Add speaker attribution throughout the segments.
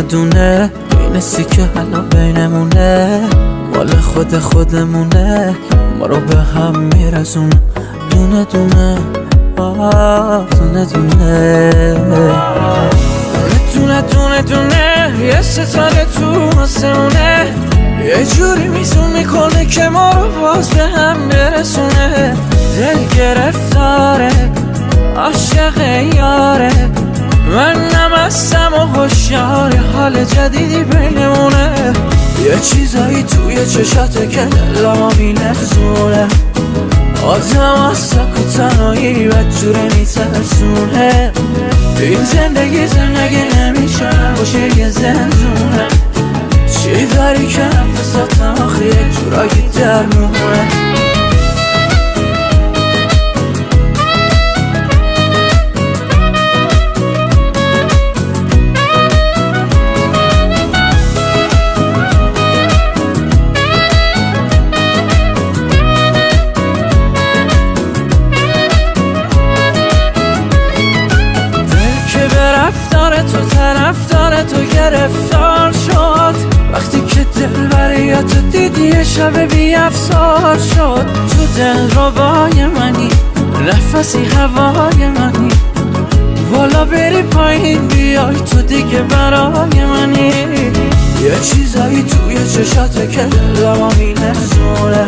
Speaker 1: دونه بینستی که حالا بینمونه مال خودمونه ما رو به هم میرسونه دونه دونه دونه دونه دونه دونه یه ستاره تو آسمونه یه جوری میزون میکنه که ما رو باز به هم برسونه دل گرفتاره عاشق یاره من نمستم و هوشیار حال جدیدی بینمونه یه چیزایی توی چشاته که دلما میلرزونه آدم از سک و تنهایی بدجوره میترسونه این زندگی نمیشه باشه یه زندونه چی داری که نفساتم آخه یک جورایی درمونه طرفدار تو گرفتار شد وقتی که دل بریاتو دیدی یه شب بی افسار شد تو دل ربای منی نفسی هوای منی بالا بری پایین بیای تو دیگه برای منی یه چیزایی توی چشاته که دلما میلرزونه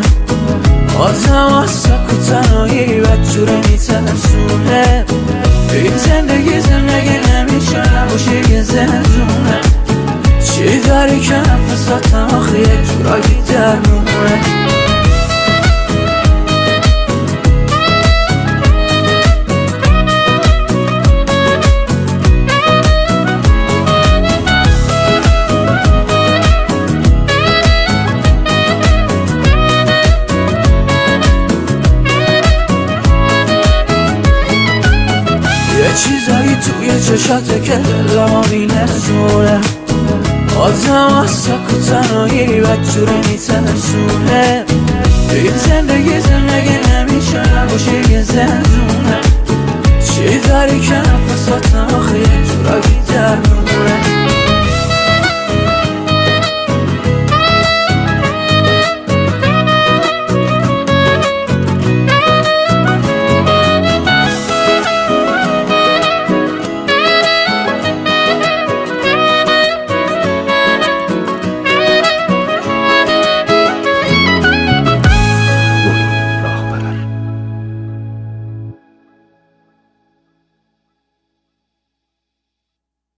Speaker 1: آدم از سک و تنهایی بدجوره میترسونه این زندگی نمیشه باشه یه زندونه چی داری که نفساتم آخه یک جورایی درمونه یه چیزایی توی چشاته که دلما میلرزونه آدم از سک و تنهایی بدجوره میترسونه این زندگی نمیشه باشه یه زندونه چی داری که نفساتم آخه یه جورایی درمونه